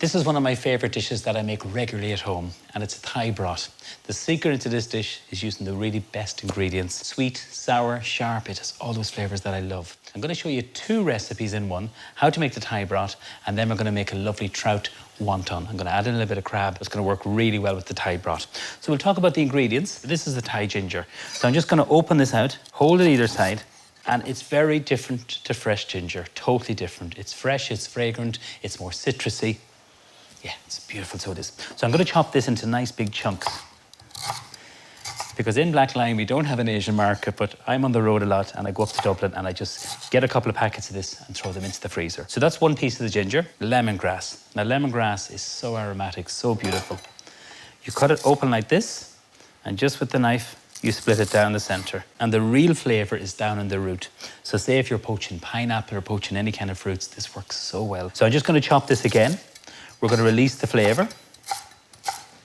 This is one of my favourite dishes that I make regularly at home, and it's a Thai broth. The secret to this dish is using the really best ingredients. Sweet, sour, sharp, it has all those flavours that I love. I'm going to show you 2 recipes in one, how to make the Thai broth, and then we're going to make a lovely trout wonton. I'm going to add in a little bit of crab. It's going to work really well with the Thai broth. So we'll talk about the ingredients. This is the Thai ginger. So I'm just going to open this out, hold it either side, and it's very different to fresh ginger, totally different. It's fresh, it's fragrant, it's more citrusy. Yeah, it's beautiful, so it is. So I'm going to chop this into nice big chunks. Because in Black Lion, we don't have an Asian market, but I'm on the road a lot and I go up to Dublin and I just get a couple of packets of this and throw them into the freezer. So that's one piece of the ginger, lemongrass. Now, lemongrass is so aromatic, so beautiful. You cut it open like this, and just with the knife, you split it down the center. And the real flavour is down in the root. So say if you're poaching pineapple or poaching any kind of fruits, this works so well. So I'm just going to chop this again. We're going to release the flavour.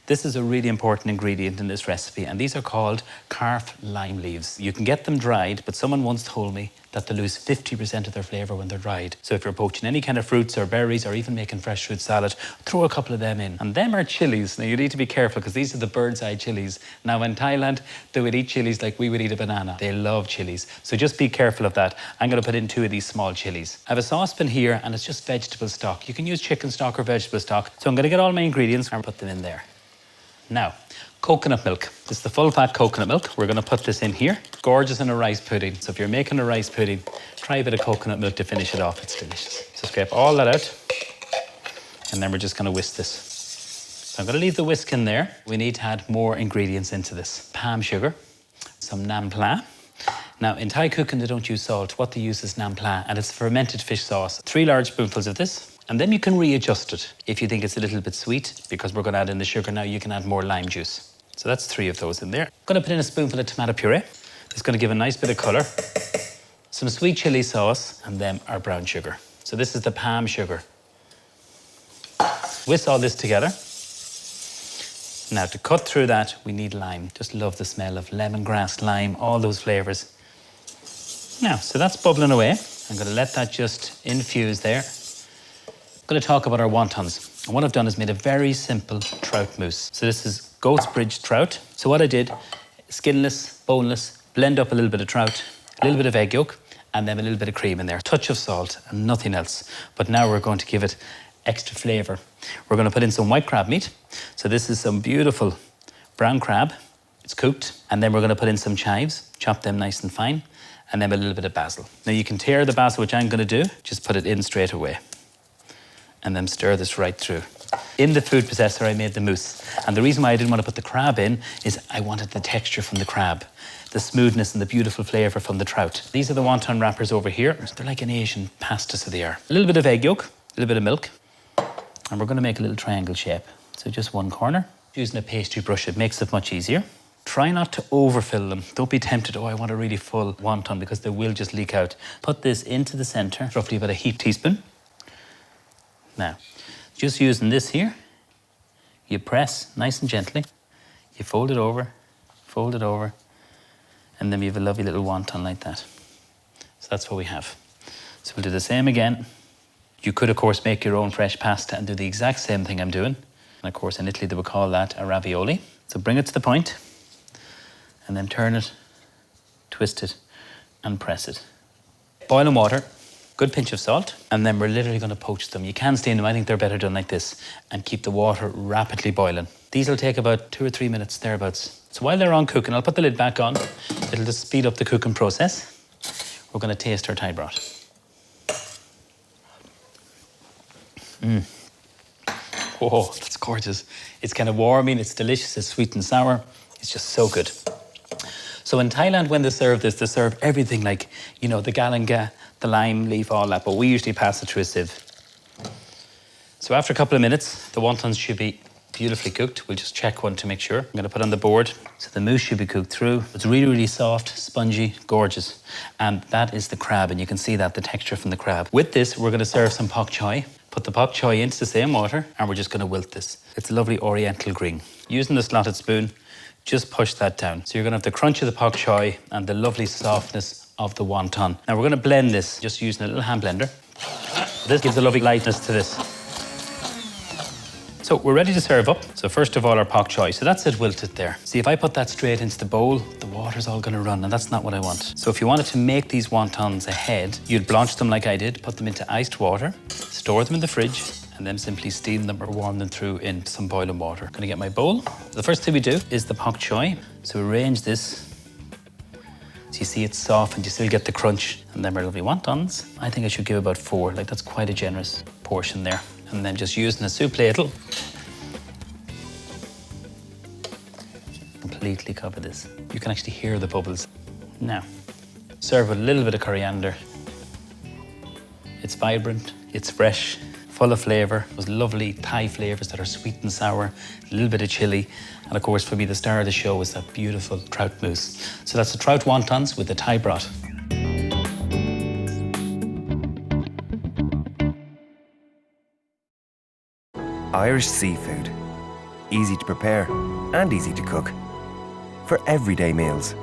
This is a really important ingredient in this recipe, and these are called carf lime leaves. You can get them dried, but someone once told me that they lose 50% of their flavour when they're dried. So if you're poaching any kind of fruits or berries or even making fresh fruit salad, throw a couple of them in. And them are chilies. Now you need to be careful because these are the bird's eye chilies. Now in Thailand, they would eat chilies like we would eat a banana. They love chilies. So just be careful of that. I'm going to put in 2 of these small chilies. I have a saucepan here and it's just vegetable stock. You can use chicken stock or vegetable stock. So I'm going to get all my ingredients and put them in there. Now, coconut milk. This is the full fat coconut milk. We're going to put this in here. Gorgeous in a rice pudding. So if you're making a rice pudding, try a bit of coconut milk to finish it off. It's delicious. So scrape all that out. And then we're just going to whisk this. So I'm going to leave the whisk in there. We need to add more ingredients into this. Palm sugar, some nam pla. Now, in Thai cooking, they don't use salt. What they use is nam pla, and it's fermented fish sauce. 3 large spoonfuls of this. And then you can readjust it. If you think it's a little bit sweet, because we're going to add in the sugar now, you can add more lime juice. So that's 3 of those in there. I'm going to put in a spoonful of tomato puree. It's going to give a nice bit of colour. Some sweet chilli sauce, and then our brown sugar. So this is the palm sugar. Whisk all this together. Now, to cut through that, we need lime. Just love the smell of lemongrass, lime, all those flavours. Now, so that's bubbling away. I'm going to let that just infuse there. I'm going to talk about our wontons. And what I've done is made a very simple trout mousse. So this is goat's bridge trout. So what I did, skinless, boneless, blend up a little bit of trout, a little bit of egg yolk, and then a little bit of cream in there. Touch of salt and nothing else. But now we're going to give it extra flavour. We're going to put in some white crab meat. So this is some beautiful brown crab. It's cooked. And then we're going to put in some chives, chop them nice and fine, and then a little bit of basil. Now you can tear the basil, which I'm going to do, just put it in straight away. And then stir this right through. In the food processor, I made the mousse. And the reason why I didn't want to put the crab in is I wanted the texture from the crab, the smoothness and the beautiful flavour from the trout. These are the wonton wrappers over here. They're like an Asian pasta, so they are. A little bit of egg yolk, a little bit of milk, and we're going to make a little triangle shape. So just one corner. Using a pastry brush, it makes it much easier. Try not to overfill them. Don't be tempted, oh, I want a really full wonton, because they will just leak out. Put this into the centre, roughly about a heaped teaspoon. Now, just using this here, you press nice and gently, you fold it over, and then we have a lovely little wonton like that. So that's what we have. So we'll do the same again. You could, of course, make your own fresh pasta and do the exact same thing I'm doing. And of course, in Italy, they would call that a ravioli. So bring it to the point, and then turn it, twist it, and press it. Boiling water. Good pinch of salt, and then we're literally going to poach them. You can steam them, I think they're better done like this, and keep the water rapidly boiling. These will take about 2 or 3 minutes, thereabouts. So while they're on cooking, I'll put the lid back on. It'll just speed up the cooking process. We're going to taste our Thai broth. Oh, that's gorgeous. It's kind of warming, it's delicious, it's sweet and sour. It's just so good. So in Thailand, when they serve this, they serve everything like, you know, the galanga, the lime leaf, all that, but we usually pass it through a sieve. So after a couple of minutes, the wontons should be beautifully cooked. We'll just check one to make sure. I'm going to put on the board. So the mousse should be cooked through. It's really, really soft, spongy, gorgeous. And that is the crab, and you can see that, the texture from the crab. With this, we're going to serve some pak choi. Put the pak choi into the same water, and we're just going to wilt this. It's a lovely oriental green. Using the slotted spoon, just push that down. So you're going to have the crunch of the pak choi and the lovely softness of the wonton. Now we're going to blend this, just using a little hand blender. This gives a lovely lightness to this. So we're ready to serve up. So first of all, our pak choi. So that's it wilted there. See, if I put that straight into the bowl, the water's all gonna run, and that's not what I want. So if you wanted to make these wontons ahead, you'd blanch them like I did, put them into iced water, store them in the fridge, and then simply steam them or warm them through in some boiling water. Gonna get my bowl. The first thing we do is the pak choi. So arrange this. So you see it's soft and you still get the crunch. And then our lovely wontons. I think I should give about 4, like that's quite a generous portion there. And then just using a soup ladle, completely cover this. You can actually hear the bubbles. Now, serve with a little bit of coriander. It's vibrant, it's fresh, full of flavour. Those lovely Thai flavours that are sweet and sour, a little bit of chilli. And of course, for me, the star of the show is that beautiful trout mousse. So that's the trout wontons with the Thai broth. Irish seafood. Easy to prepare and easy to cook. For everyday meals.